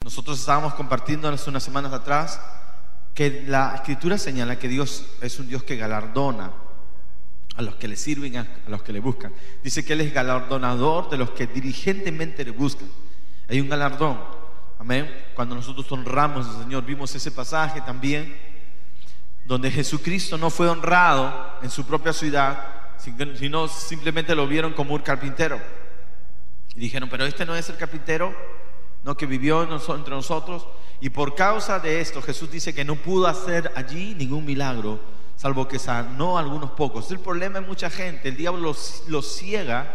Nosotros estábamos compartiendo hace unas semanas atrás que la Escritura señala que Dios es un Dios que galardona a los que le sirven, a los que le buscan. Dice que Él es galardonador de los que diligentemente le buscan. Hay un galardón, amén. Cuando nosotros honramos al Señor, vimos ese pasaje también donde Jesucristo no fue honrado en su propia ciudad, sino simplemente lo vieron como un carpintero y dijeron, pero este no es el carpintero, no, que vivió entre nosotros. Y por causa de esto Jesús dice que no pudo hacer allí ningún milagro, salvo que sanó a algunos pocos. El problema es mucha gente, el diablo los ciega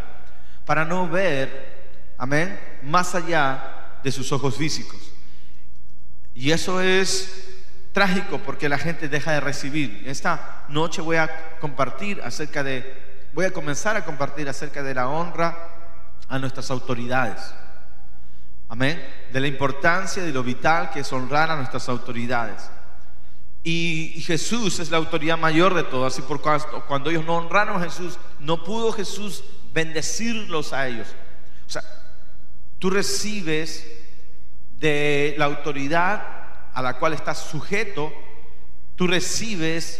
para no ver, amén, más allá de sus ojos físicos. Y eso es trágico porque la gente deja de recibir. Esta noche voy a comenzar a compartir acerca de la honra a nuestras autoridades. Amén. De la importancia, de lo vital que es honrar a nuestras autoridades. Y Jesús es la autoridad mayor de todas. Y por cuando ellos no honraron a Jesús, no pudo Jesús bendecirlos a ellos. O sea, tú recibes de la autoridad a la cual estás sujeto, tú recibes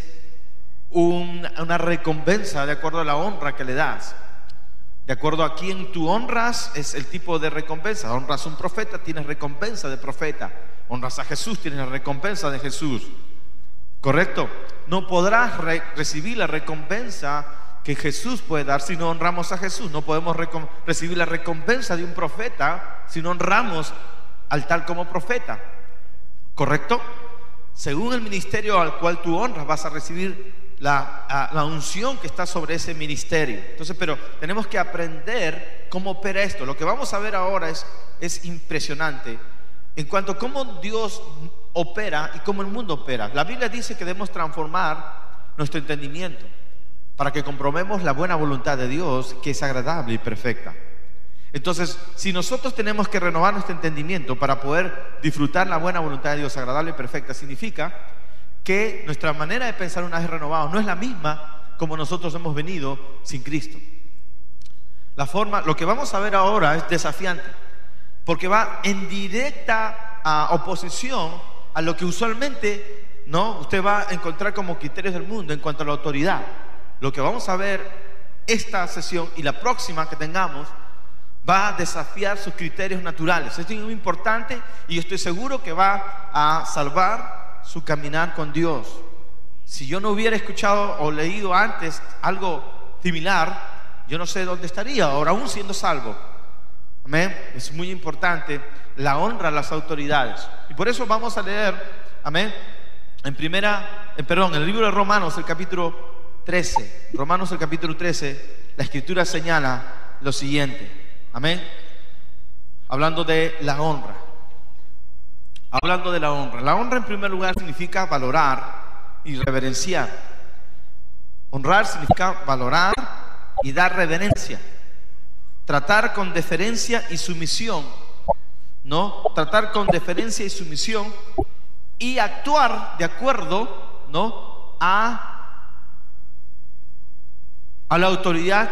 una recompensa de acuerdo a la honra que le das. De acuerdo a quien tú honras es el tipo de recompensa. Honras a un profeta, tienes recompensa de profeta. Honras a Jesús, tienes la recompensa de Jesús. ¿Correcto? No podrás recibir la recompensa que Jesús puede dar si no honramos a Jesús. No podemos recibir la recompensa de un profeta si no honramos al tal como profeta. ¿Correcto? Según el ministerio al cual tú honras, vas a recibir la unción que está sobre ese ministerio. Entonces, pero tenemos que aprender cómo opera esto. Lo que vamos a ver ahora es impresionante en cuanto a cómo Dios opera y cómo el mundo opera. La Biblia dice que debemos transformar nuestro entendimiento para que comprobemos la buena voluntad de Dios, que es agradable y perfecta. Entonces, si nosotros tenemos que renovar nuestro entendimiento para poder disfrutar la buena voluntad de Dios agradable y perfecta, significa que nuestra manera de pensar una vez renovado no es la misma como nosotros hemos venido sin Cristo. Lo que vamos a ver ahora es desafiante, porque va en directa oposición a lo que usualmente, ¿no?, usted va a encontrar como criterios del mundo en cuanto a la autoridad. Lo que vamos a ver esta sesión y la próxima que tengamos va a desafiar sus criterios naturales. Esto es muy importante y yo estoy seguro que va a salvar su caminar con Dios. Si yo no hubiera escuchado o leído antes algo similar, yo no sé dónde estaría ahora aún siendo salvo. Amén. Es muy importante la honra a las autoridades. Y por eso vamos a leer, amén, en el libro de Romanos, el capítulo 13. Romanos, el capítulo 13, la Escritura señala lo siguiente. Amén. Hablando de la honra. Hablando de la honra. La honra en primer lugar significa valorar y reverenciar. Honrar significa valorar y dar reverencia. Tratar con deferencia y sumisión, ¿no? Tratar con deferencia y sumisión y actuar de acuerdo, ¿no?, a la autoridad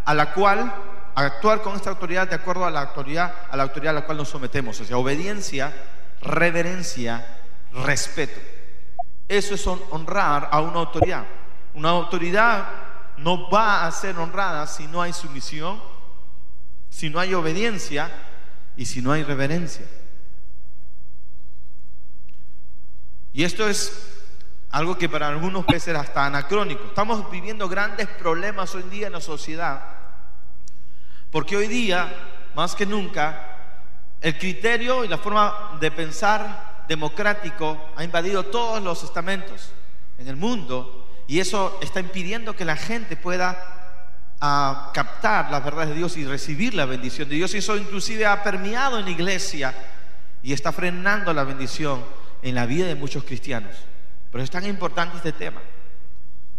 a la cual, actuar con esta autoridad de acuerdo a la autoridad a la cual nos sometemos. O sea, obediencia, reverencia, respeto. Eso es honrar a una autoridad. Una autoridad no va a ser honrada si no hay sumisión, si no hay obediencia y si no hay reverencia. Y esto es algo que para algunos puede ser hasta anacrónico. Estamos viviendo grandes problemas hoy en día en la sociedad, porque hoy día, más que nunca, el criterio y la forma de pensar democrático ha invadido todos los estamentos en el mundo, y eso está impidiendo que la gente pueda captar las verdades de Dios y recibir la bendición de Dios. Y eso inclusive ha permeado en la iglesia y está frenando la bendición en la vida de muchos cristianos. Pero es tan importante este tema.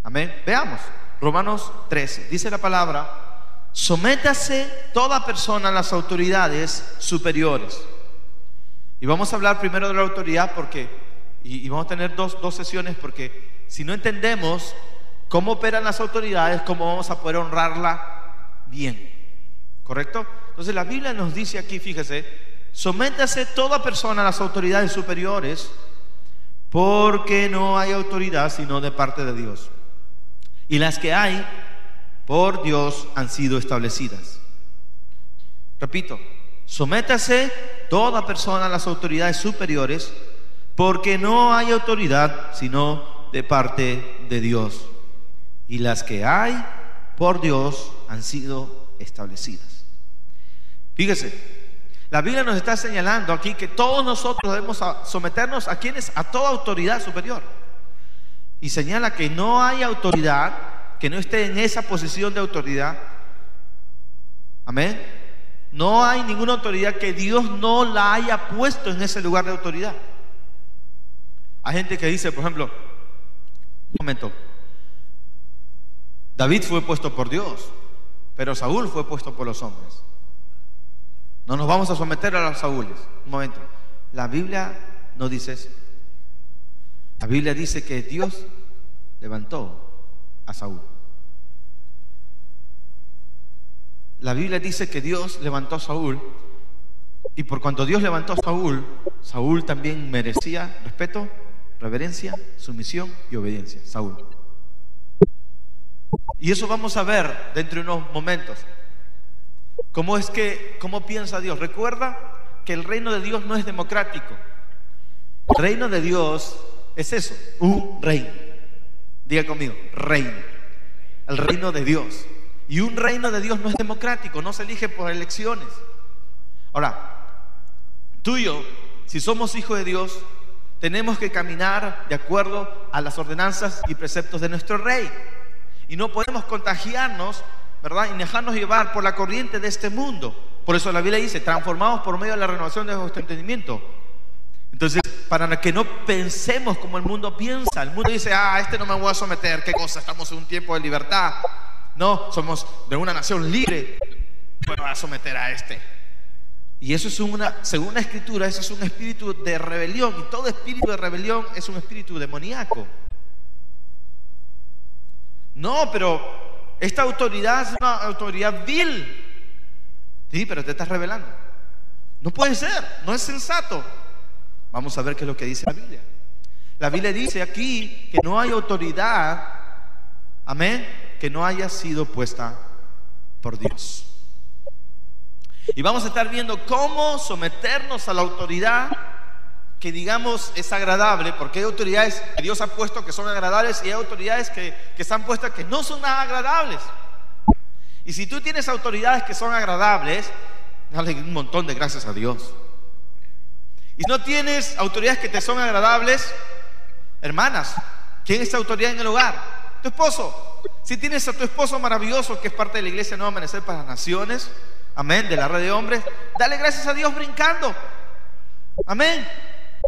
Amén. Veamos Romanos 13. Dice la palabra: sométase toda persona a las autoridades superiores. Y vamos a hablar primero de la autoridad y vamos a tener dos sesiones, porque si no entendemos cómo operan las autoridades, cómo vamos a poder honrarla bien. ¿Correcto? Entonces la Biblia nos dice aquí, fíjese, sométase toda persona a las autoridades superiores, porque no hay autoridad sino de parte de Dios. Y las que hay, por Dios han sido establecidas. Repito, sométase toda persona a las autoridades superiores, porque no hay autoridad sino de parte de Dios. Y las que hay, por Dios han sido establecidas. Fíjese, la Biblia nos está señalando aquí que todos nosotros debemos someternos a quienes, a toda autoridad superior. Y señala que no hay autoridad que no esté en esa posición de autoridad. Amén. No hay ninguna autoridad que Dios no la haya puesto en ese lugar de autoridad. Hay gente que dice, por ejemplo, un momento, David fue puesto por Dios, pero Saúl fue puesto por los hombres. No nos vamos a someter a los Saúles. Un momento, la Biblia no dice eso. La Biblia dice que Dios levantó a Saúl. La Biblia dice que Dios levantó a Saúl, y por cuanto Dios levantó a Saúl, Saúl también merecía respeto, reverencia, sumisión y obediencia. Saúl. Y eso vamos a ver dentro de unos momentos. ¿Cómo piensa Dios? Recuerda que el reino de Dios no es democrático. El reino de Dios es eso, un reino. Diga conmigo, reino. El reino de Dios. Y un reino de Dios no es democrático, no se elige por elecciones. Ahora, tú y yo, si somos hijos de Dios, tenemos que caminar de acuerdo a las ordenanzas y preceptos de nuestro Rey. Y no podemos contagiarnos, ¿verdad?, y dejarnos llevar por la corriente de este mundo. Por eso la Biblia dice, transformados por medio de la renovación de vuestro entendimiento. Entonces, para que no pensemos como el mundo piensa. El mundo dice, a este no me voy a someter. ¿Qué cosa? Estamos en un tiempo de libertad. No, somos de una nación libre. Me voy a someter a este. Y eso es según la Escritura, eso es un espíritu de rebelión. Y todo espíritu de rebelión es un espíritu demoníaco. No, pero esta autoridad es una autoridad vil. Sí, pero te estás rebelando. No puede ser, no es sensato. Vamos a ver qué es lo que dice la Biblia. La Biblia dice aquí que no hay autoridad, amén, que no haya sido puesta por Dios. Y vamos a estar viendo cómo someternos a la autoridad que digamos es agradable, porque hay autoridades que Dios ha puesto que son agradables y hay autoridades que están puestas que no son nada agradables. Y si tú tienes autoridades que son agradables, dale un montón de gracias a Dios. Y si no tienes autoridades que te son agradables, hermanas, ¿quién es tu autoridad en el hogar? Tu esposo. Si tienes a tu esposo maravilloso, que es parte de la iglesia Nuevo Amanecer para las Naciones, amén, de la red de hombres, dale gracias a Dios brincando, amén.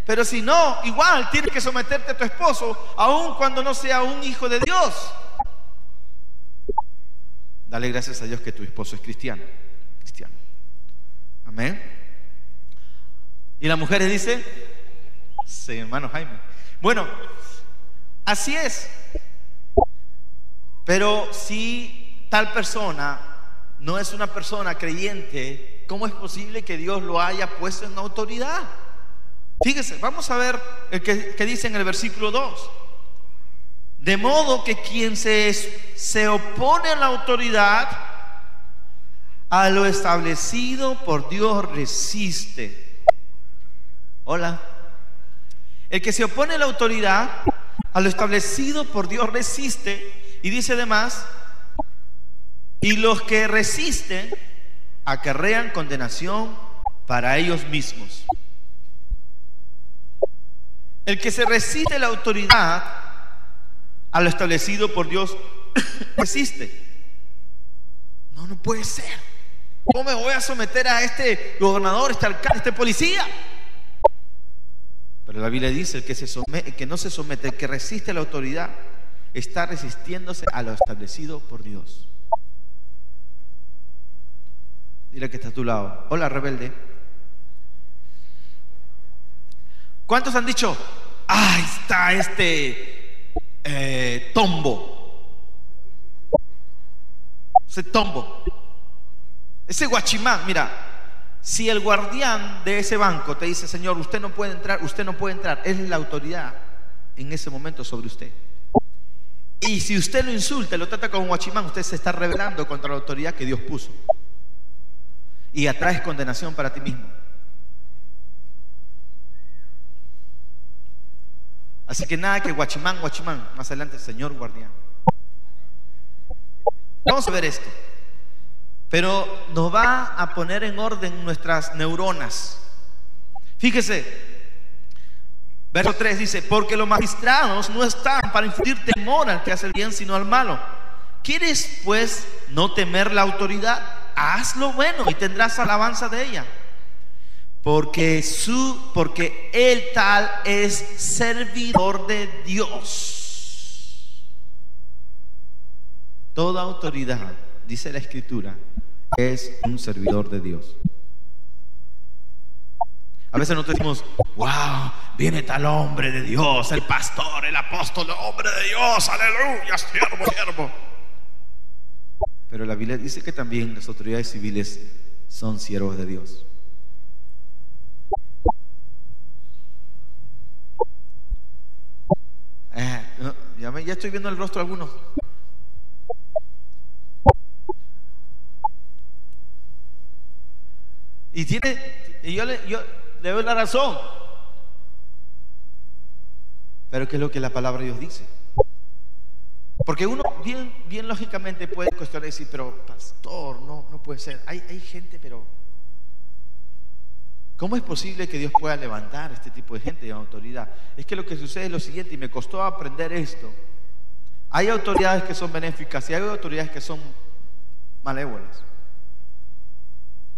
Pero si no, igual tienes que someterte a tu esposo, aun cuando no sea un hijo de Dios. Dale gracias a Dios que tu esposo es cristiano. Amén. Y las mujeres dicen, sí, hermano Jaime. Bueno, así es. Pero si tal persona no es una persona creyente, ¿cómo es posible que Dios lo haya puesto en autoridad? Fíjese, vamos a ver el que dice en el versículo 2. De modo que quien se opone a la autoridad, a lo establecido por Dios resiste. Hola. El que se opone a la autoridad, a lo establecido por Dios resiste. Y dice además, y los que resisten acarrean condenación para ellos mismos. El que se resiste a la autoridad, a lo establecido por Dios, resiste. No puede ser. ¿Cómo me voy a someter a este gobernador, este alcalde, este policía? Pero la Biblia dice, el que no se somete, el que resiste a la autoridad, está resistiéndose a lo establecido por Dios. Dile que está a tu lado, hola rebelde. ¿Cuántos han dicho, ahí está este tombo? Ese tombo, ese guachimán, mira, Si el guardián de ese banco te dice, Señor, usted no puede entrar, es la autoridad en ese momento sobre usted. Y si usted lo insulta, lo trata como un guachimán, usted se está rebelando contra la autoridad que Dios puso. Y atraes condenación para ti mismo. Así que nada que guachimán, más adelante, Señor guardián. Vamos a ver esto. Pero nos va a poner en orden nuestras neuronas. Fíjese, verso 3 dice: porque los magistrados no están para infundir temor al que hace el bien, sino al malo. ¿Quieres pues no temer la autoridad? Haz lo bueno y tendrás alabanza de ella. Porque él tal es servidor de Dios. Toda autoridad, dice la Escritura, es un servidor de Dios. A veces nosotros decimos: wow, viene tal hombre de Dios, el pastor, el apóstol, hombre de Dios, aleluya, siervo. Pero la Biblia dice que también las autoridades civiles son siervos de Dios. Ya estoy viendo el rostro de algunos. Y yo le doy la razón. Pero ¿qué es lo que la palabra de Dios dice? Porque uno bien lógicamente puede cuestionar y decir: pero pastor, no puede ser. Hay gente, pero ¿cómo es posible que Dios pueda levantar este tipo de gente de autoridad? Es que lo que sucede es lo siguiente, y me costó aprender esto. Hay autoridades que son benéficas y hay autoridades que son malévolas.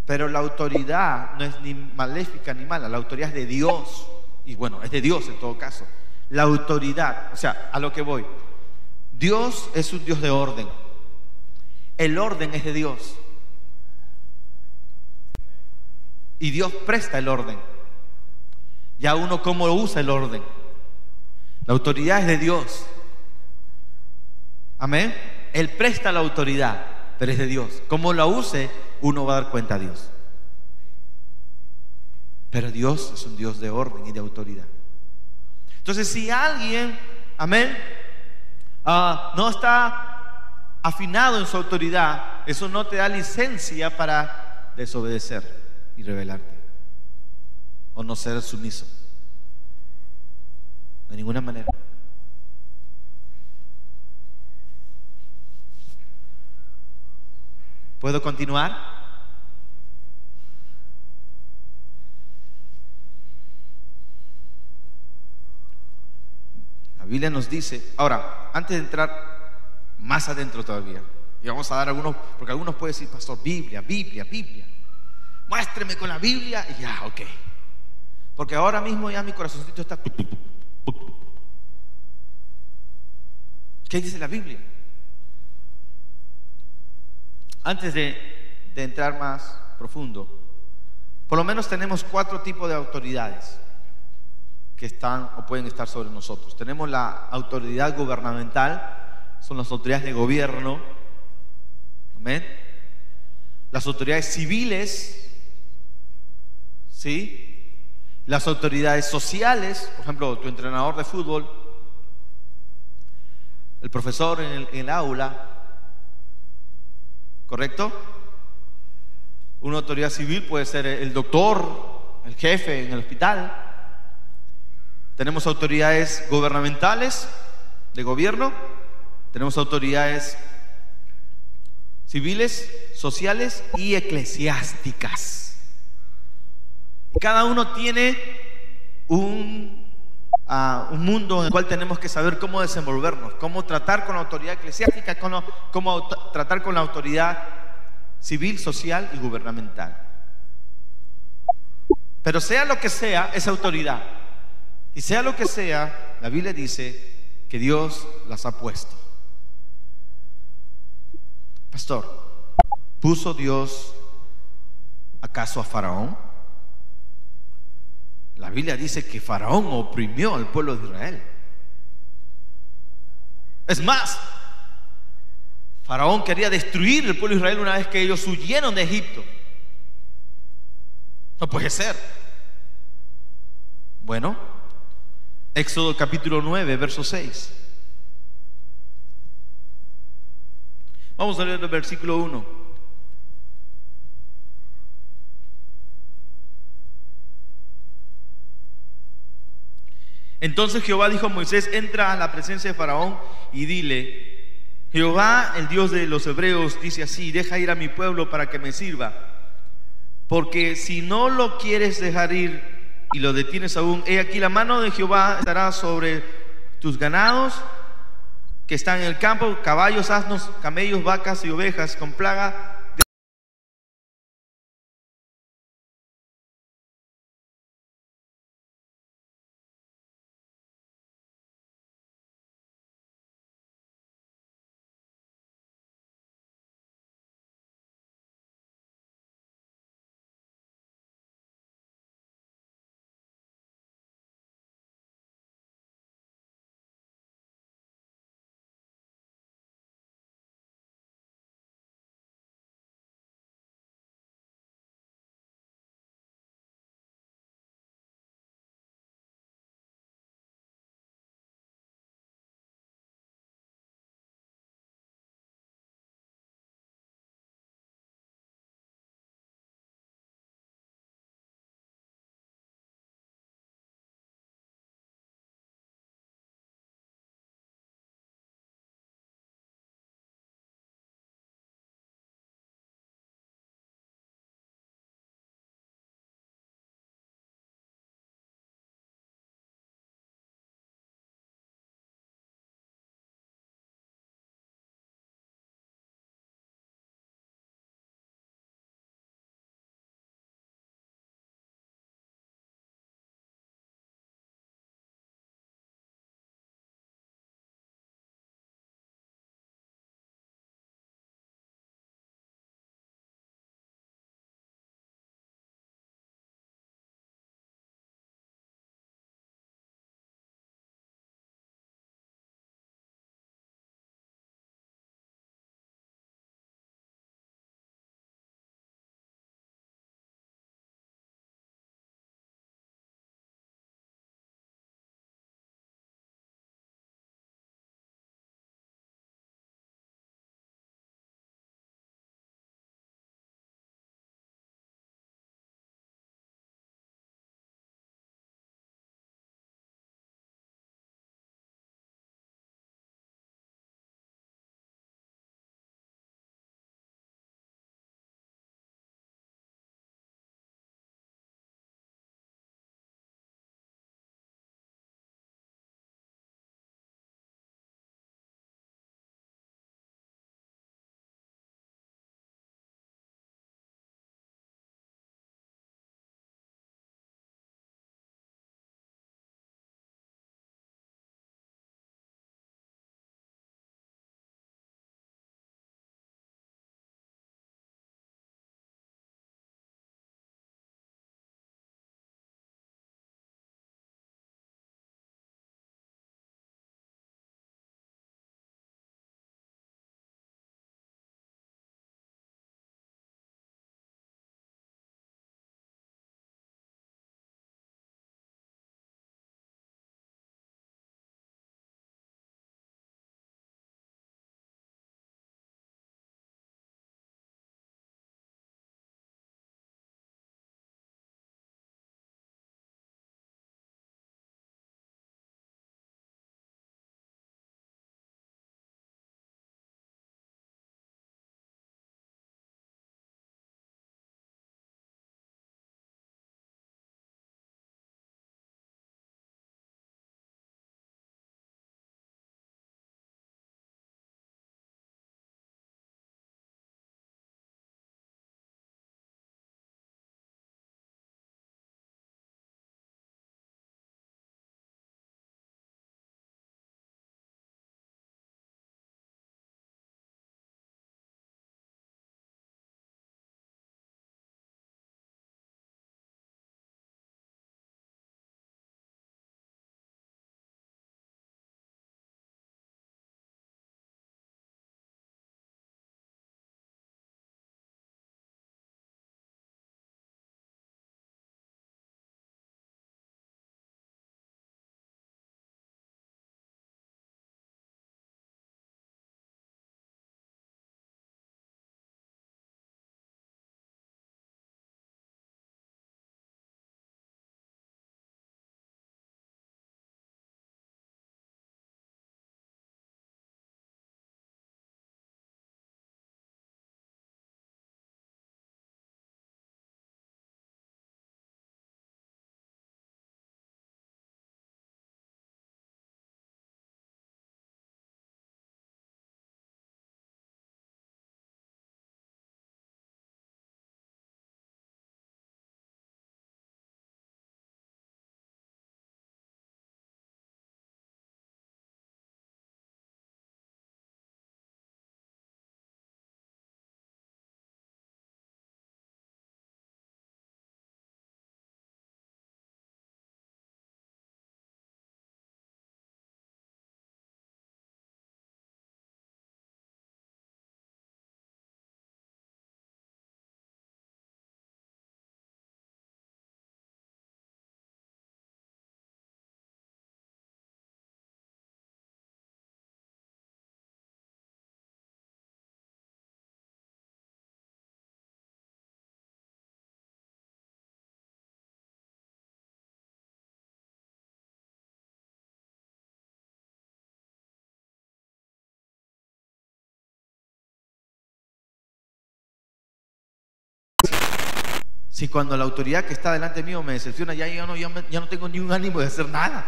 Pero la autoridad no es ni maléfica ni mala, la autoridad es de Dios. Y bueno, es de Dios en todo caso. La autoridad, o sea, a lo que voy. Dios es un Dios de orden. El orden es de Dios. Y Dios presta el orden. Ya uno cómo usa el orden. La autoridad es de Dios. Amén. Él presta la autoridad, pero es de Dios. Cómo la use, uno va a dar cuenta a Dios. Pero Dios es un Dios de orden y de autoridad. Entonces, si alguien, amén, no está afinado en su autoridad, eso no te da licencia para desobedecer y rebelarte o no ser sumiso. De ninguna manera. ¿Puedo continuar? La Biblia nos dice, ahora, antes de entrar más adentro todavía, y vamos a dar algunos, porque algunos pueden decir: pastor, Biblia, muéstreme con la Biblia, y ya, ok. Porque ahora mismo ya mi corazoncito está. ¿Qué dice la Biblia? Antes de entrar más profundo, por lo menos tenemos 4 tipos de autoridades que están o pueden estar sobre nosotros. Tenemos la autoridad gubernamental, son las autoridades de gobierno, amén. Las autoridades civiles, ¿sí? Las autoridades sociales, por ejemplo, tu entrenador de fútbol, el profesor en el aula, ¿correcto? Una autoridad civil puede ser el doctor, el jefe en el hospital. Tenemos autoridades gubernamentales de gobierno, tenemos autoridades civiles, sociales y eclesiásticas. Cada uno tiene un mundo en el cual tenemos que saber cómo desenvolvernos, cómo tratar con la autoridad eclesiástica, cómo tratar con la autoridad civil, social y gubernamental. Pero sea lo que sea, es autoridad. Y sea lo que sea, la Biblia dice que Dios las ha puesto. Pastor, ¿puso Dios acaso a Faraón? La Biblia dice que Faraón oprimió al pueblo de Israel. Es más, Faraón quería destruir el pueblo de Israel una vez que ellos huyeron de Egipto. No puede ser. Bueno, Éxodo capítulo 9, verso 6. Vamos a leer el versículo 1. Entonces Jehová dijo a Moisés: entra a la presencia de Faraón y dile: Jehová, el Dios de los hebreos, dice así: deja ir a mi pueblo para que me sirva, porque si no lo quieres dejar ir y lo detienes aún, he aquí la mano de Jehová estará sobre tus ganados que están en el campo, caballos, asnos, camellos, vacas y ovejas, con plaga Si cuando la autoridad que está delante mío me decepciona, ya no tengo ni un ánimo de hacer nada.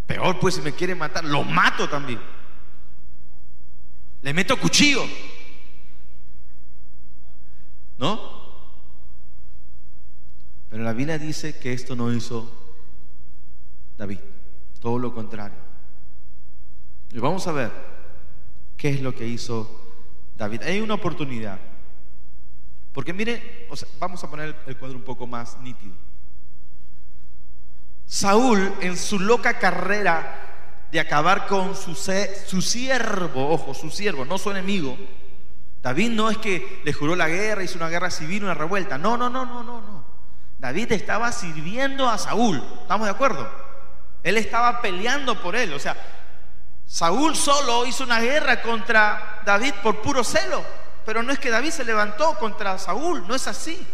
Peor, pues, si me quiere matar, lo mato también. Le meto cuchillo, ¿no? Pero la Biblia dice que esto no hizo David, todo lo contrario. Y vamos a ver qué es lo que hizo David. Hay una oportunidad, porque miren, vamos a poner el cuadro un poco más nítido. Saúl, en su loca carrera de acabar con su siervo, ojo, su siervo, no su enemigo. David no es que le juró la guerra, hizo una guerra civil, una revuelta. No. David estaba sirviendo a Saúl, ¿estamos de acuerdo? Él estaba peleando por él. O sea, Saúl solo hizo una guerra contra David por puro celo, pero no es que David se levantó contra Saúl, no es así.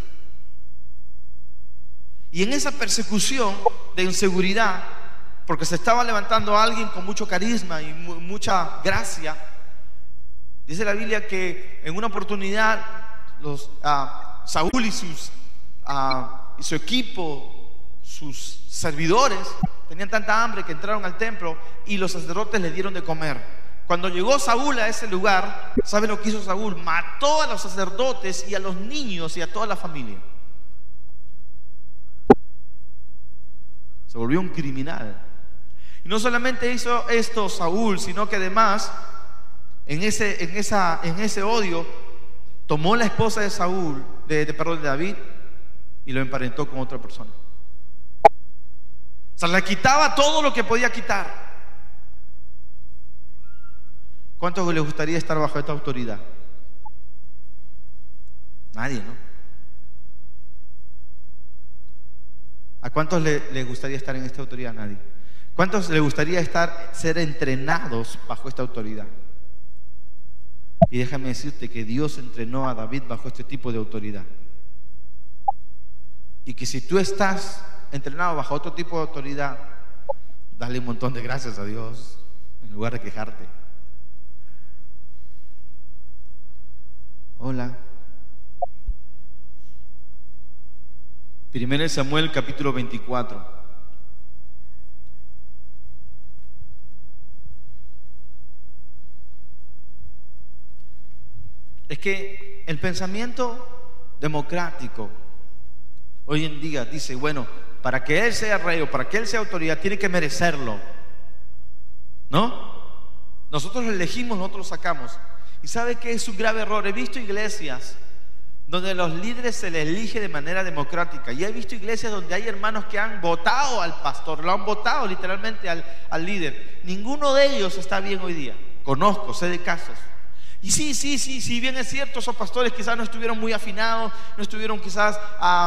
Y en esa persecución de inseguridad, porque se estaba levantando alguien con mucho carisma y mucha gracia, dice la Biblia que en una oportunidad Saúl y su equipo, sus servidores, tenían tanta hambre que entraron al templo y los sacerdotes le dieron de comer. Cuando llegó Saúl a ese lugar, ¿sabe lo que hizo Saúl? Mató a los sacerdotes y a los niños y a toda la familia. Se volvió un criminal. Y no solamente hizo esto Saúl, sino que además en ese odio tomó la esposa de Saúl, de David, y lo emparentó con otra persona. O sea, le quitaba todo lo que podía quitar. ¿Cuántos les gustaría estar bajo esta autoridad? Nadie, ¿no? ¿A cuántos les gustaría estar en esta autoridad? Nadie. ¿Cuántos les gustaría ser entrenados bajo esta autoridad? Y déjame decirte que Dios entrenó a David bajo este tipo de autoridad. Y que si tú estás entrenado bajo otro tipo de autoridad, dale un montón de gracias a Dios en lugar de quejarte. Hola. 1 Samuel capítulo 24. Es que el pensamiento democrático hoy en día dice, bueno, para que él sea rey o para que él sea autoridad tiene que merecerlo, ¿no? Nosotros lo elegimos, nosotros lo sacamos. ¿Y sabe qué es un grave error? He visto iglesias donde los líderes se les elige de manera democrática, y he visto iglesias donde hay hermanos que han votado al pastor, lo han votado literalmente al líder. Ninguno de ellos está bien hoy día. Conozco, sé de casos. Y sí, bien es cierto, esos pastores quizás no estuvieron muy afinados, no estuvieron quizás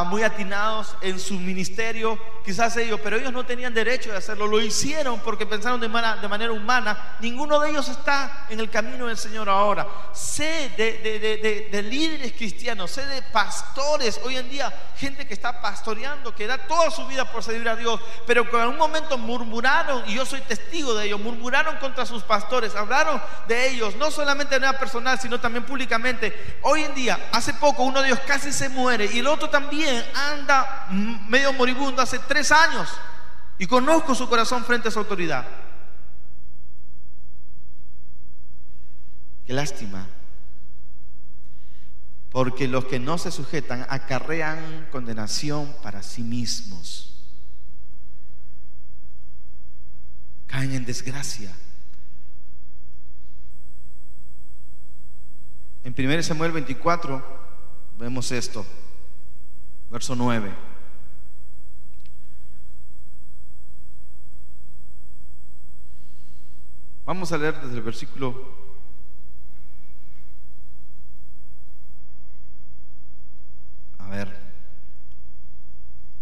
muy atinados en su ministerio, quizás ellos, pero ellos no tenían derecho de hacerlo, lo hicieron porque pensaron de manera humana. Ninguno de ellos está en el camino del Señor ahora. Sé de líderes cristianos, sé de pastores hoy en día, gente que está pastoreando, que da toda su vida por servir a Dios, pero que en un momento murmuraron, y yo soy testigo de ello, murmuraron contra sus pastores, hablaron de ellos, no solamente de manera personal, sino también públicamente. Hoy en día, hace poco, uno de ellos casi se muere y el otro también anda medio moribundo hace 3 años, y conozco su corazón frente a su autoridad. Qué lástima, porque los que no se sujetan acarrean condenación para sí mismos, caen en desgracia. En 1 Samuel 24 vemos esto, verso 9. Vamos a leer desde el versículo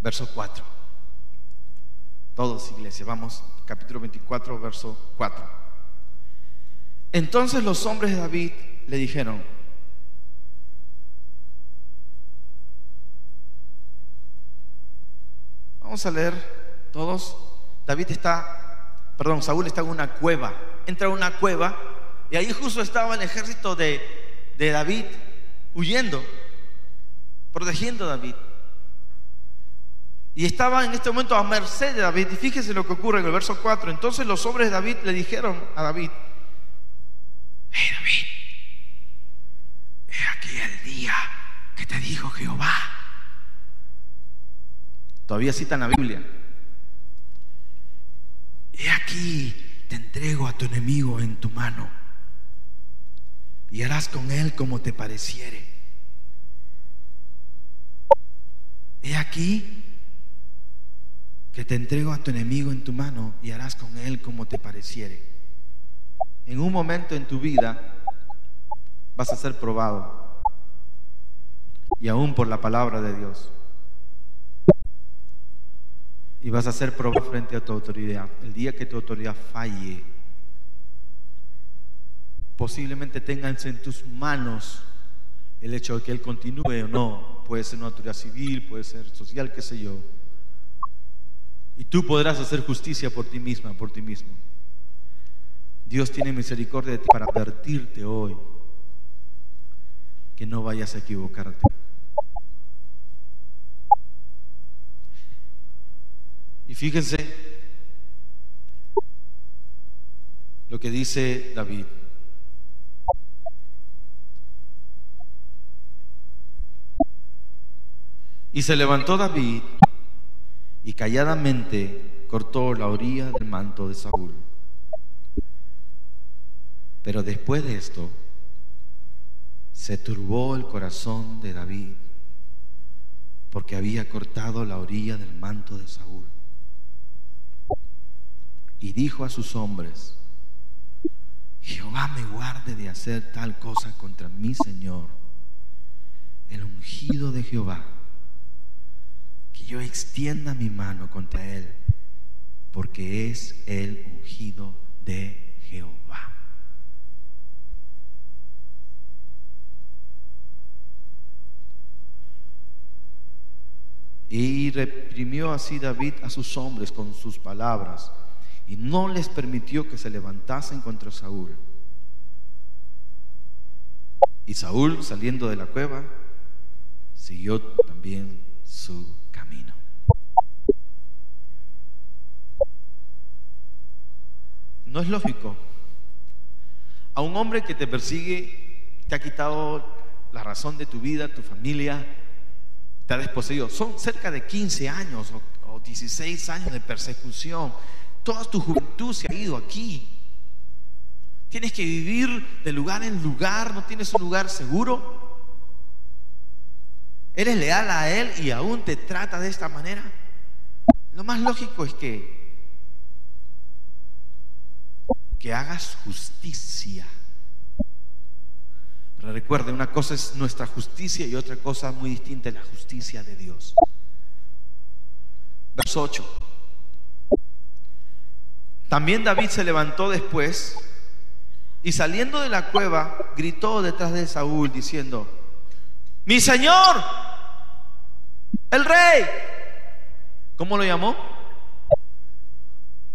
verso 4. Todos, iglesia, vamos, capítulo 24, verso 4. Entonces los hombres de David le dijeron: vamos a leer todos. Saúl está en una cueva. Entra a una cueva y ahí justo estaba el ejército de David huyendo, protegiendo a David. Y estaba en este momento a merced de David. Y fíjese lo que ocurre en el verso 4. Entonces los hombres de David le dijeron a David: hey David, he aquí el día que te dijo Jehová. Todavía citan la Biblia. He aquí te entrego a tu enemigo en tu mano, y harás con él como te pareciere. He aquí que te entrego a tu enemigo en tu mano, y harás con él como te pareciere. En un momento en tu vida vas a ser probado, y aún por la palabra de Dios, y vas a ser probado frente a tu autoridad. El día que tu autoridad falle, posiblemente tengas en tus manos el hecho de que él continúe o no. Puede ser una autoridad civil, puede ser social, qué sé yo. Y tú podrás hacer justicia por ti misma, por ti mismo. Dios tiene misericordia de ti para advertirte hoy que no vayas a equivocarte. Y fíjense lo que dice David. Y se levantó David y calladamente cortó la orilla del manto de Saúl. Pero después de esto se turbó el corazón de David, porque había cortado la orilla del manto de Saúl. Y dijo a sus hombres: Jehová me guarde de hacer tal cosa contra mi Señor, el ungido de Jehová, que yo extienda mi mano contra él, porque es el ungido de Jehová. Y reprimió así David a sus hombres con sus palabras, y no les permitió que se levantasen contra Saúl. Y Saúl, saliendo de la cueva, siguió también su camino. No es lógico. A un hombre que te persigue, te ha quitado la razón de tu vida, tu familia, te ha desposeído. Son cerca de 15 años o 16 años de persecución. Toda tu juventud se ha ido aquí. Tienes que vivir de lugar en lugar. No tienes un lugar seguro. Eres leal a él y aún te trata de esta manera. Lo más lógico es que hagas justicia. Pero recuerde, una cosa es nuestra justicia y otra cosa muy distinta es la justicia de Dios. Verso 8. También David se levantó después y saliendo de la cueva gritó detrás de Saúl diciendo: ¡Mi señor, el rey! ¿Cómo lo llamó?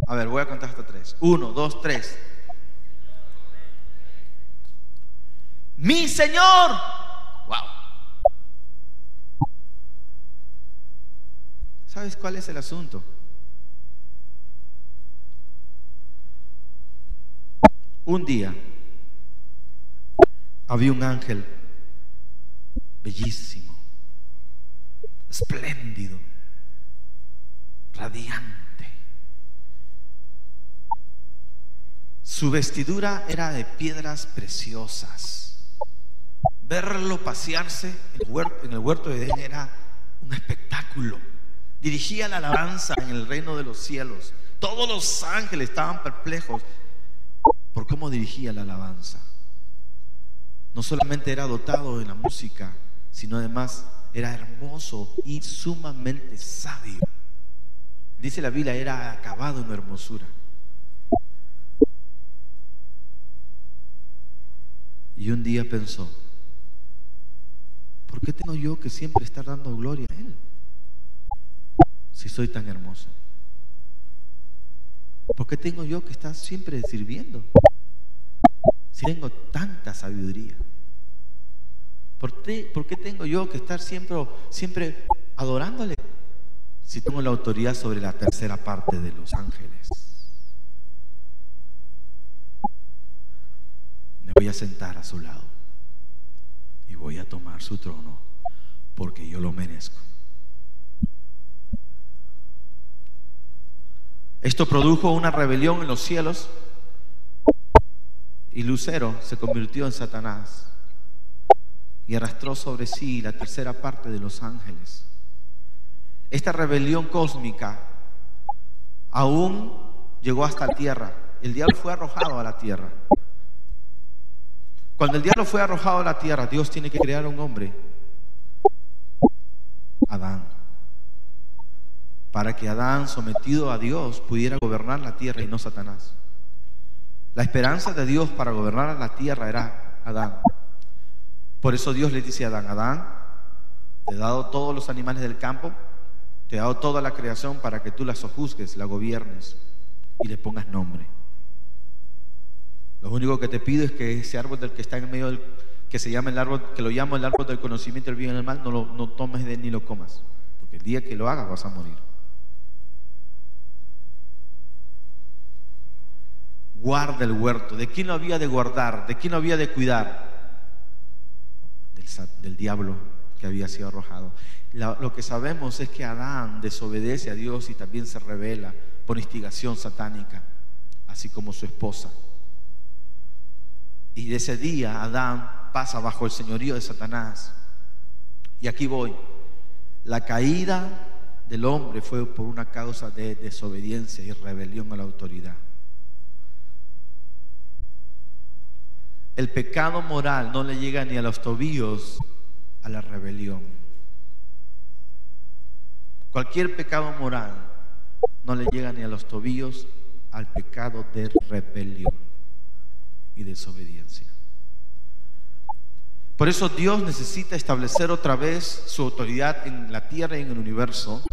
A ver, voy a contar hasta 3. 1, 2, 3. ¡Mi señor! ¡Wow! ¿Sabes cuál es el asunto? Un día había un ángel bellísimo, espléndido, radiante. Su vestidura era de piedras preciosas. Verlo pasearse en el huerto de Edén era un espectáculo. Dirigía la alabanza en el reino de los cielos. Todos los ángeles estaban perplejos por cómo dirigía la alabanza. No solamente era dotado de la música, sino además era hermoso y sumamente sabio. Dice la Biblia, era acabado en hermosura. Y un día pensó: ¿por qué tengo yo que siempre estar dando gloria a él si soy tan hermoso? ¿Por qué tengo yo que estar siempre sirviendo si tengo tanta sabiduría? ¿Por qué tengo yo que estar siempre adorándole si tengo la autoridad sobre la tercera parte de los ángeles? Me voy a sentar a su lado y voy a tomar su trono porque yo lo merezco. Esto produjo una rebelión en los cielos y Lucero se convirtió en Satanás y arrastró sobre sí la tercera parte de los ángeles. Esta rebelión cósmica aún llegó hasta la tierra. El diablo fue arrojado a la tierra. Cuando el diablo fue arrojado a la tierra, Dios tiene que crear un hombre, Adán, para que Adán, sometido a Dios, pudiera gobernar la tierra y no Satanás. La esperanza de Dios para gobernar la tierra era Adán. Por eso Dios le dice a Adán: Adán, te he dado todos los animales del campo, te he dado toda la creación para que tú la sojuzgues, la gobiernes y le pongas nombre. Lo único que te pido es que ese árbol del que está en medio del, que se llama el árbol, que lo llamo el árbol del conocimiento del bien y del mal, no tomes de él ni lo comas, porque el día que lo hagas vas a morir. Guarda el huerto. ¿De quién lo había de guardar? ¿De quién lo había de cuidar? Del diablo que había sido arrojado. Lo que sabemos es que Adán desobedece a Dios y también se rebela por instigación satánica, así como su esposa. Y de ese día Adán pasa bajo el señorío de Satanás. Y aquí voy. La caída del hombre fue por una causa de desobediencia y rebelión a la autoridad. El pecado moral no le llega ni a los tobillos a la rebelión. Cualquier pecado moral no le llega ni a los tobillos al pecado de rebelión y desobediencia. Por eso Dios necesita establecer otra vez su autoridad en la tierra y en el universo.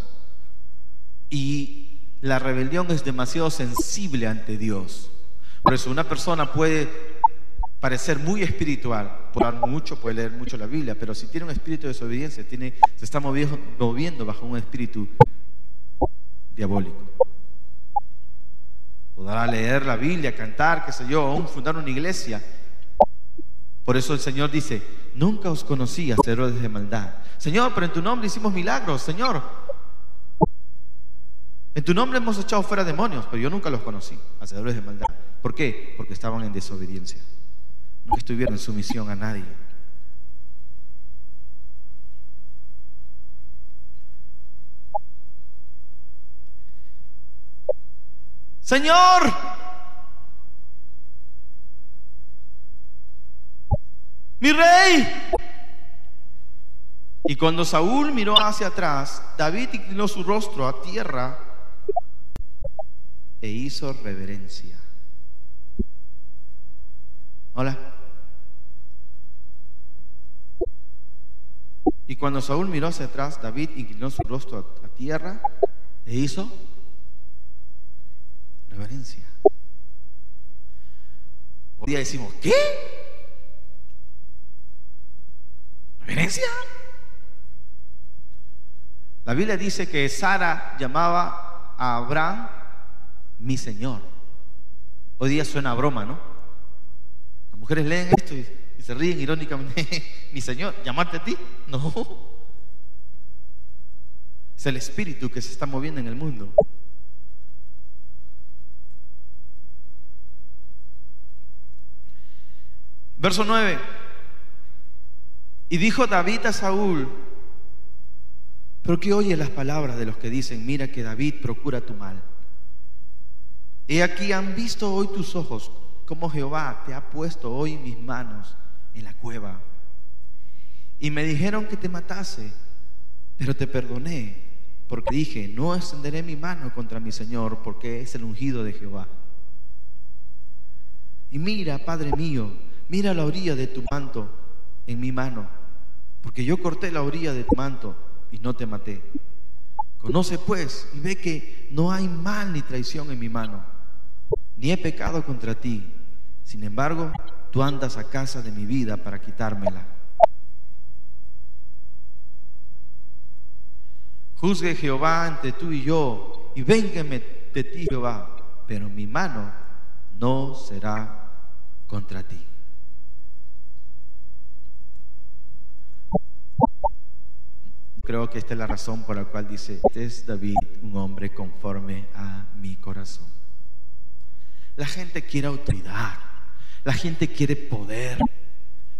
Y la rebelión es demasiado sensible ante Dios. Por eso una persona puede parecer muy espiritual, puede hablar mucho, puede leer mucho la Biblia, pero si tiene un espíritu de desobediencia, se está moviendo bajo un espíritu diabólico. Podrá leer la Biblia, cantar, qué sé yo, aún fundar una iglesia. Por eso el Señor dice: nunca os conocí, hacedores de maldad. Señor, pero en tu nombre hicimos milagros. Señor, en tu nombre hemos echado fuera demonios, pero yo nunca los conocí, hacedores de maldad. ¿Por qué? Porque estaban en desobediencia. No estuvieron en sumisión a nadie. Señor, mi rey. Y cuando Saúl miró hacia atrás, David inclinó su rostro a tierra e hizo reverencia. Hola. Y cuando Saúl miró hacia atrás, David inclinó su rostro a tierra e hizo reverencia. Hoy día decimos: ¿qué? ¿Reverencia? La Biblia dice que Sara llamaba a Abraham mi señor. Hoy día suena a broma, ¿no? Las mujeres leen esto y se ríen irónicamente. Mi señor, ¿llamarte a ti? No. Es el espíritu que se está moviendo en el mundo. Verso 9. Y dijo David a Saúl: ¿pero qué oye las palabras de los que dicen: mira que David procura tu mal? He aquí, han visto hoy tus ojos cómo Jehová te ha puesto hoy mis manos en la cueva. Y me dijeron que te matase, pero te perdoné, porque dije: no extenderé mi mano contra mi Señor, porque es el ungido de Jehová. Y mira, Padre mío, mira la orilla de tu manto en mi mano, porque yo corté la orilla de tu manto y no te maté. Conoce pues y ve que no hay mal ni traición en mi mano, ni he pecado contra ti. Sin embargo, tú andas a casa de mi vida para quitármela. Juzgue Jehová entre tú y yo, y véngame de ti, Jehová, pero mi mano no será contra ti. Creo que esta es la razón por la cual dice: este es David, un hombre conforme a mi corazón. La gente quiere autoridad, la gente quiere poder,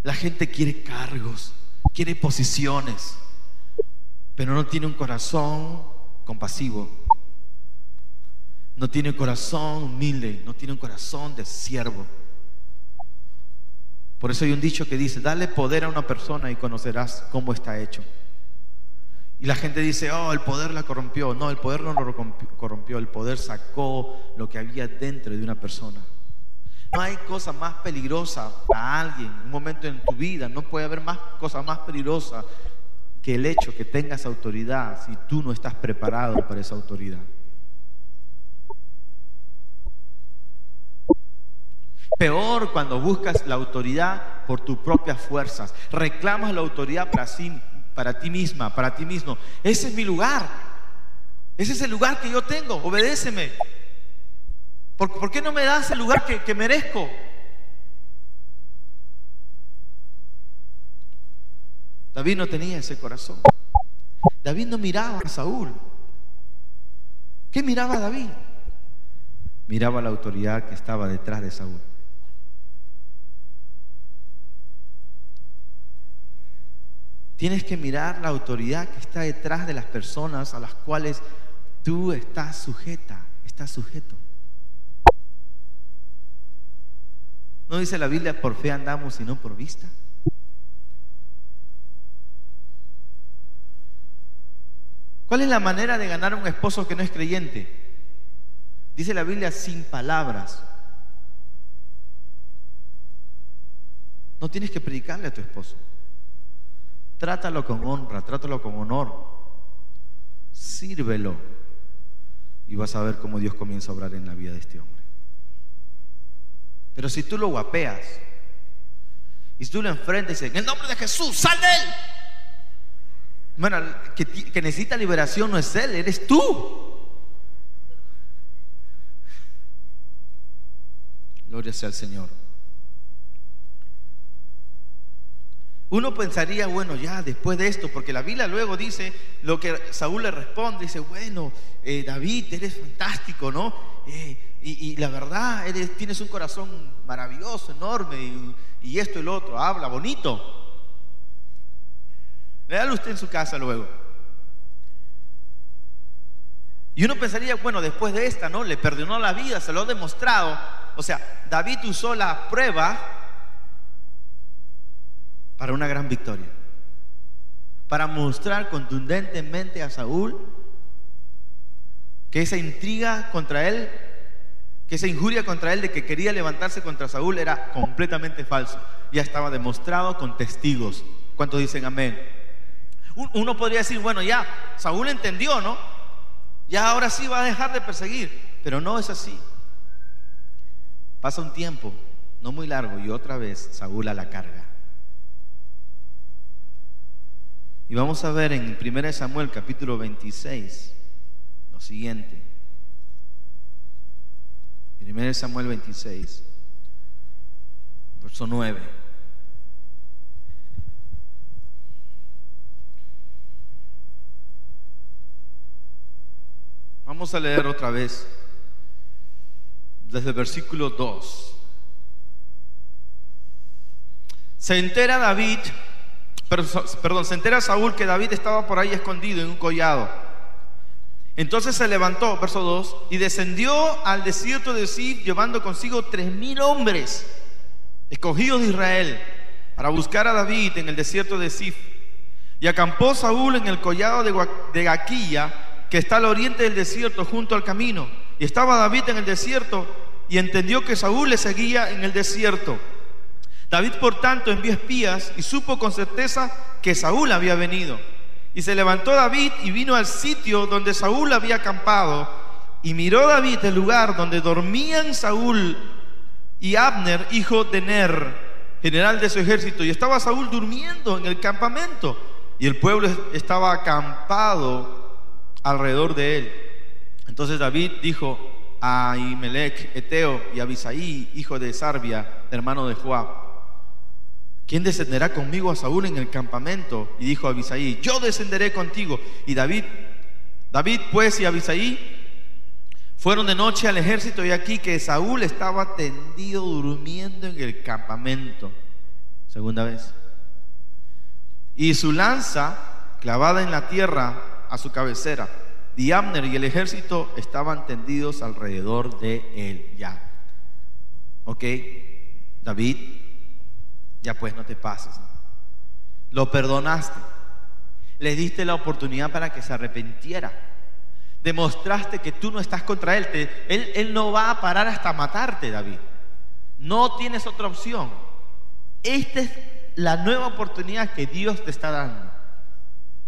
la gente quiere cargos, quiere posiciones, pero no tiene un corazón compasivo, no tiene un corazón humilde, no tiene un corazón de siervo. Por eso hay un dicho que dice: dale poder a una persona y conocerás cómo está hecho. Y la gente dice: oh, el poder la corrompió. No, el poder no lo corrompió, el poder sacó lo que había dentro de una persona. No hay cosa más peligrosa para alguien, un momento en tu vida, no puede haber cosa más peligrosa que el hecho que tengas autoridad si tú no estás preparado para esa autoridad. Peor cuando buscas la autoridad por tus propias fuerzas, reclamas la autoridad para ti misma, para ti mismo. Ese es mi lugar, ese es el lugar que yo tengo, obedéceme. ¿Por qué no me das el lugar que merezco? David no tenía ese corazón. David no miraba a Saúl. ¿Qué miraba David? Miraba la autoridad que estaba detrás de Saúl. Tienes que mirar la autoridad que está detrás de las personas a las cuales tú estás sujeto. ¿No dice la Biblia: por fe andamos y no por vista? ¿Cuál es la manera de ganar a un esposo que no es creyente? Dice la Biblia: sin palabras. No tienes que predicarle a tu esposo. Trátalo con honra, trátalo con honor, sírvelo, y vas a ver cómo Dios comienza a obrar en la vida de este hombre. Pero si tú lo guapeas y si tú lo enfrentas y dices: en el nombre de Jesús, sal de él. Bueno, que necesita liberación no es él, eres tú. Gloria sea al Señor. Uno pensaría: bueno, ya después de esto, porque la Biblia luego dice lo que Saúl le responde, dice: bueno, David, eres fantástico, ¿no? Y la verdad, tienes un corazón maravilloso, enorme, y esto y lo otro, habla bonito. Léalo usted en su casa luego. Y uno pensaría: bueno, después de esta, ¿no? Le perdonó la vida, se lo ha demostrado. O sea, David usó la prueba para una gran victoria, para mostrar contundentemente a Saúl que esa intriga contra él, que esa injuria contra él de que quería levantarse contra Saúl era completamente falso. Ya estaba demostrado con testigos. ¿Cuántos dicen amén? Uno podría decir: bueno, ya Saúl entendió, ¿no? Ya ahora sí va a dejar de perseguir. Pero no es así. Pasa un tiempo no muy largo y otra vez Saúl a la carga. Y vamos a ver en 1 Samuel capítulo 26 lo siguiente. 1 Samuel 26, verso 9. Vamos a leer otra vez desde el versículo 2. Se entera Saúl que David estaba por ahí escondido en un collado. Entonces se levantó, verso 2, y descendió al desierto de Zif, llevando consigo 3,000 hombres escogidos de Israel para buscar a David en el desierto de Zif. Y acampó Saúl en el collado de Gaquilla, que está al oriente del desierto, junto al camino. Y estaba David en el desierto, y entendió que Saúl le seguía en el desierto. David, por tanto, envió espías y supo con certeza que Saúl había venido. Y se levantó David y vino al sitio donde Saúl había acampado. Y miró David el lugar donde dormían Saúl y Abner, hijo de Ner, general de su ejército. Y estaba Saúl durmiendo en el campamento, y el pueblo estaba acampado alrededor de él. Entonces David dijo a Ahimelech Eteo y a Abisaí, hijo de Sarbia, hermano de Joab: ¿quién descenderá conmigo a Saúl en el campamento? Y dijo a Abisaí: yo descenderé contigo. Y David pues y Abisaí fueron de noche al ejército, y aquí que Saúl estaba tendido durmiendo en el campamento. Segunda vez. Y su lanza clavada en la tierra a su cabecera. Y Abner y el ejército estaban tendidos alrededor de él. Ya. Ok, David, ya pues no te pases. Lo perdonaste. Le diste la oportunidad para que se arrepintiera. Demostraste que tú no estás contra él. Él no va a parar hasta matarte, David. No tienes otra opción. Esta es la nueva oportunidad que Dios te está dando.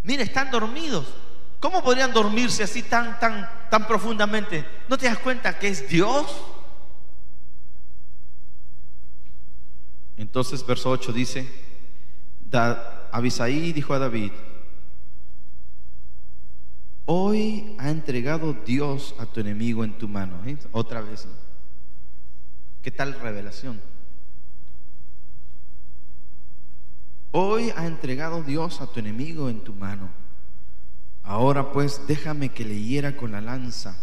Mira, están dormidos. ¿Cómo podrían dormirse así tan profundamente? ¿No te das cuenta que es Dios? Entonces verso 8 dice: Abisaí dijo a David: hoy ha entregado Dios a tu enemigo en tu mano. Otra vez. ¿Qué tal revelación? Hoy ha entregado Dios a tu enemigo en tu mano. Ahora pues déjame que le hiera con la lanza.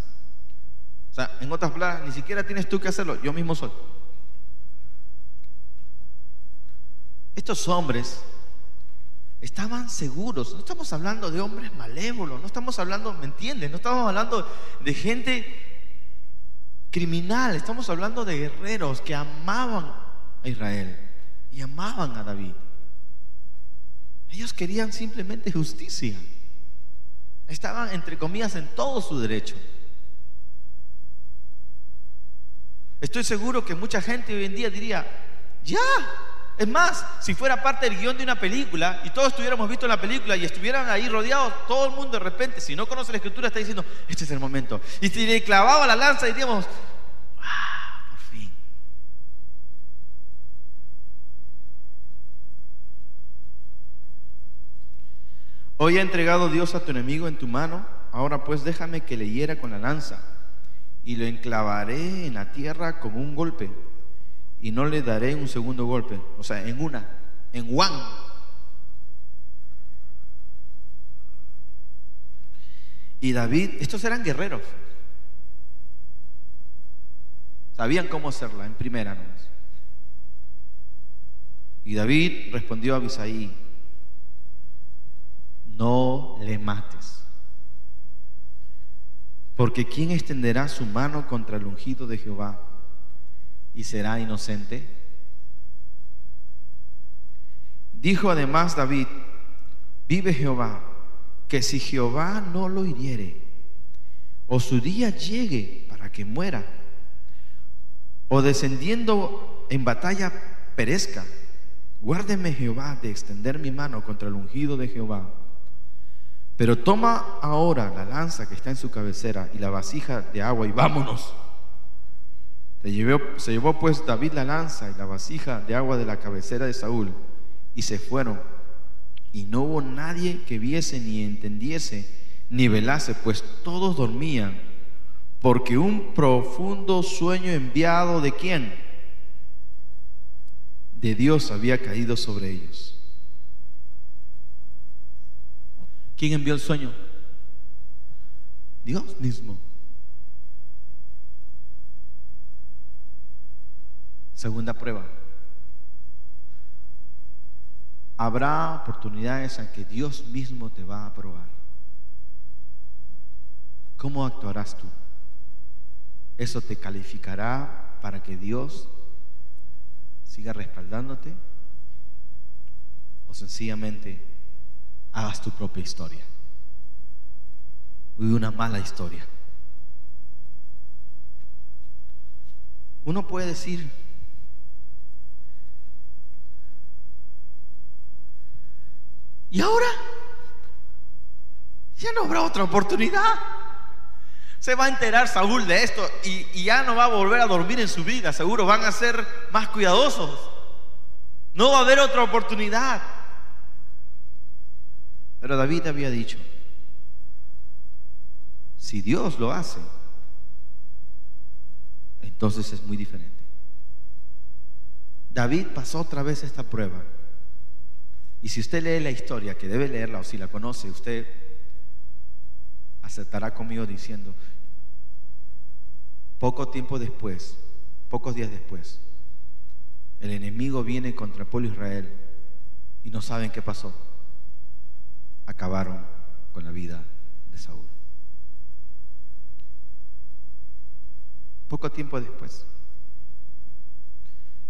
O sea, en otras palabras, ni siquiera tienes tú que hacerlo, yo mismo soy. Estos hombres estaban seguros. No estamos hablando de hombres malévolos, no estamos hablando, ¿me entiendes? No estamos hablando de gente criminal, estamos hablando de guerreros que amaban a Israel y amaban a David. Ellos querían simplemente justicia. Estaban, entre comillas, en todo su derecho. Estoy seguro que mucha gente hoy en día diría: ya. Es más, si fuera parte del guión de una película y todos estuviéramos visto la película y estuvieran ahí rodeados, todo el mundo de repente, si no conoce la escritura, está diciendo: este es el momento. Y si le clavaba la lanza, diríamos: ¡wow! Por fin. Hoy ha entregado Dios a tu enemigo en tu mano. Ahora pues déjame que le hiera con la lanza y lo enclavaré en la tierra con un golpe, y no le daré un segundo golpe. O sea, en one. Y David, estos eran guerreros, sabían cómo hacerla en primera nomás. Y David respondió a Abisaí: no le mates, porque ¿quién extenderá su mano contra el ungido de Jehová y será inocente? Dijo además David: vive Jehová, que si Jehová no lo hiriere, o su día llegue para que muera, o descendiendo en batalla perezca, guárdeme Jehová de extender mi mano contra el ungido de Jehová. Pero toma ahora la lanza que está en su cabecera y la vasija de agua y vámonos. Se llevó pues David la lanza y la vasija de agua de la cabecera de Saúl, y se fueron. Y no hubo nadie que viese, ni entendiese, ni velase, pues todos dormían, porque un profundo sueño enviado ¿de quién? De Dios había caído sobre ellos. ¿Quién envió el sueño? Dios mismo. Segunda prueba. Habrá oportunidades en que Dios mismo te va a probar. ¿Cómo actuarás tú? ¿Eso te calificará para que Dios siga respaldándote? ¿O sencillamente hagas tu propia historia? Vive una mala historia. Uno puede decir: ¿y ahora? Ya no habrá otra oportunidad. Se va a enterar Saúl de esto y ya no va a volver a dormir en su vida. Seguro van a ser más cuidadosos. No va a haber otra oportunidad. Pero David había dicho: Si Dios lo hace, entonces es muy diferente. David pasó otra vez esta prueba. Y si usted lee la historia, que debe leerla, o si la conoce, usted aceptará conmigo diciendo: poco tiempo después, pocos días después, el enemigo viene contra el pueblo de Israel y no saben qué pasó. Acabaron con la vida de Saúl. Poco tiempo después.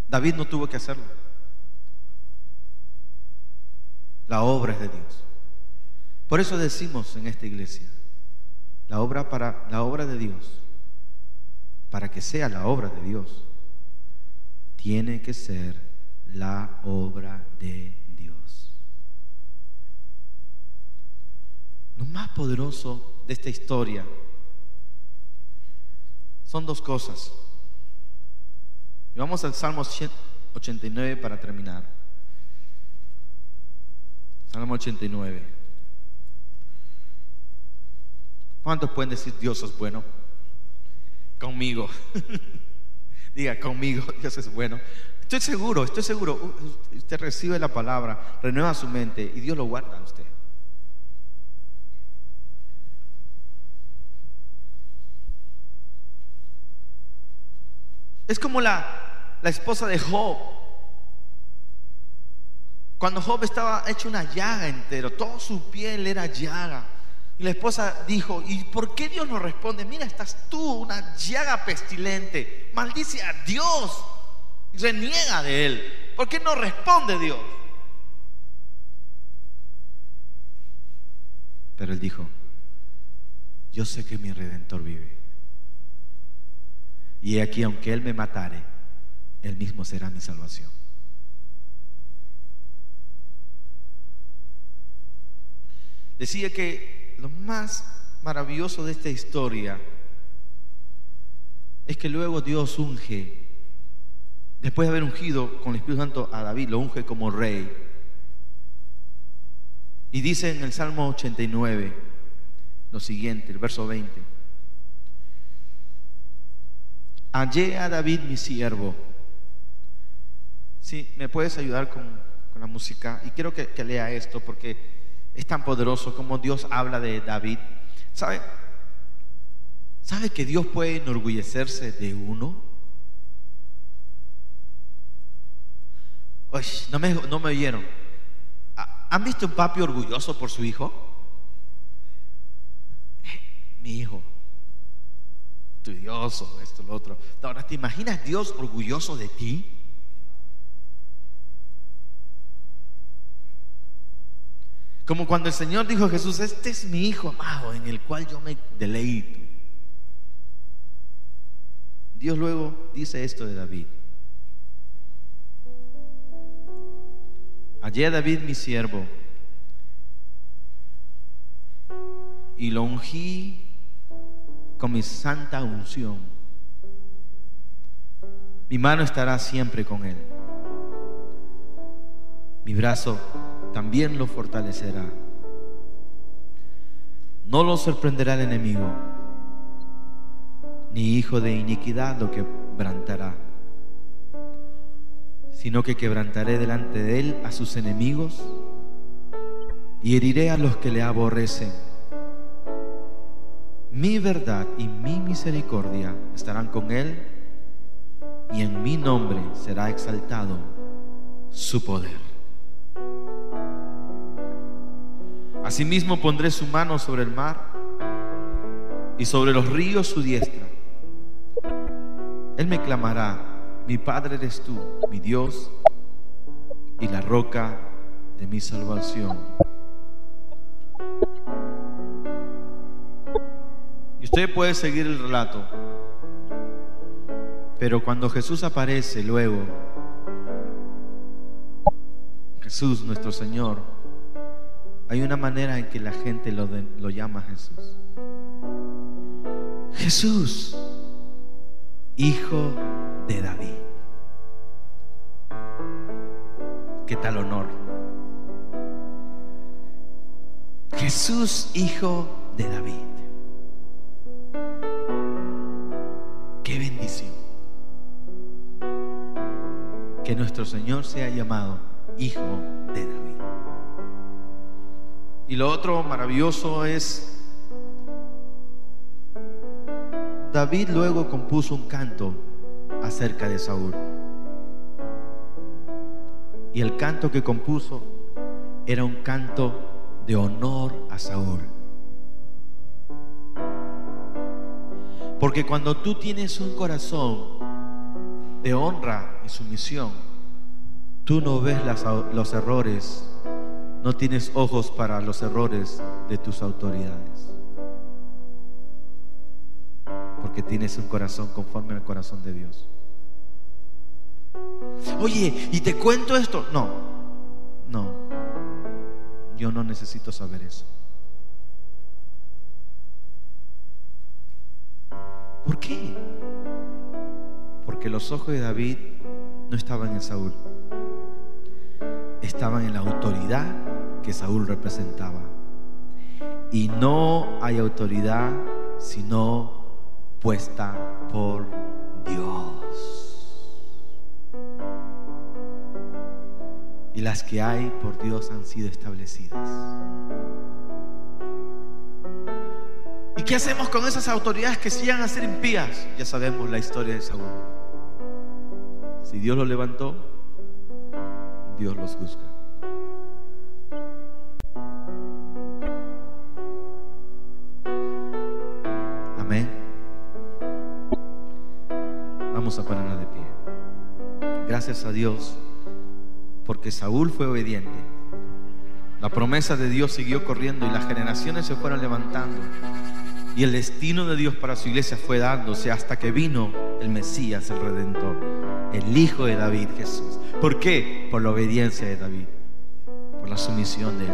David no tuvo que hacerlo. La obra es de Dios. Por eso decimos en esta iglesia, la obra de Dios, para que sea la obra de Dios, tiene que ser la obra de Dios. Lo más poderoso de esta historia son dos cosas. Y vamos al Salmo 89 para terminar. Salmo 89. ¿Cuántos pueden decir: Dios es bueno? Conmigo. Diga conmigo: Dios es bueno. Estoy seguro. Usted recibe la palabra, renueva su mente y Dios lo guarda a usted. Es como la esposa de Job. Cuando Job estaba hecho una llaga entero, toda su piel era llaga. Y la esposa dijo: ¿y por qué Dios no responde? Mira, estás tú, una llaga pestilente. Maldice a Dios y reniega de Él. ¿Por qué no responde Dios? Pero él dijo: yo sé que mi Redentor vive. Y aquí, aunque Él me matare, Él mismo será mi salvación. Decía que lo más maravilloso de esta historia es que luego Dios unge, después de haber ungido con el Espíritu Santo a David, lo unge como rey. Y dice en el Salmo 89 lo siguiente, el verso 20: hallé a David mi siervo. Sí, me puedes ayudar con la música. Y quiero que lea esto porque es tan poderoso como Dios habla de David. ¿Sabe que Dios puede enorgullecerse de uno? Uy, no me oyeron. ¿Han visto un papi orgulloso por su hijo? Mi hijo, estudioso, esto, lo otro. Ahora, ¿te imaginas Dios orgulloso de ti? Como cuando el Señor dijo a Jesús: este es mi hijo amado en el cual yo me deleito. Dios luego dice esto de David: hallé a David mi siervo y lo ungí con mi santa unción. Mi mano estará siempre con él. Mi brazo también lo fortalecerá. No lo sorprenderá el enemigo, ni hijo de iniquidad lo quebrantará, sino que quebrantaré delante de él a sus enemigos y heriré a los que le aborrecen. Mi verdad y mi misericordia estarán con él, y en mi nombre será exaltado su poder. Asimismo pondré su mano sobre el mar y sobre los ríos su diestra. Él me clamará: mi Padre eres tú, mi Dios y la roca de mi salvación. Y usted puede seguir el relato, pero cuando Jesús aparece luego, Jesús nuestro Señor, hay una manera en que la gente lo llama Jesús. Jesús, hijo de David. ¿Qué tal honor? Jesús, hijo de David. ¡Qué bendición! Que nuestro Señor sea llamado Hijo de David. Y lo otro maravilloso es, David luego compuso un canto acerca de Saúl. Y el canto que compuso era un canto de honor a Saúl. Porque cuando tú tienes un corazón de honra y sumisión, tú no ves los errores, no tienes ojos para los errores de tus autoridades. Porque tienes un corazón conforme al corazón de Dios. Oye, ¿y te cuento esto? No, yo no necesito saber eso. ¿Por qué? Porque los ojos de David no estaban en Saúl, estaban en la autoridad que Saúl representaba. Y no hay autoridad sino puesta por Dios. Y las que hay por Dios han sido establecidas. ¿Y qué hacemos con esas autoridades que sigan a ser impías? Ya sabemos la historia de Saúl. Si Dios los levantó, Dios los juzga. Amén. Vamos a ponernos de pie. Gracias a Dios, porque Saúl fue obediente. La promesa de Dios siguió corriendo y las generaciones se fueron levantando. Y el destino de Dios para su iglesia fue dándose hasta que vino el Mesías, el Redentor, el Hijo de David, Jesús. ¿Por qué? Por la obediencia de David, por la sumisión de él.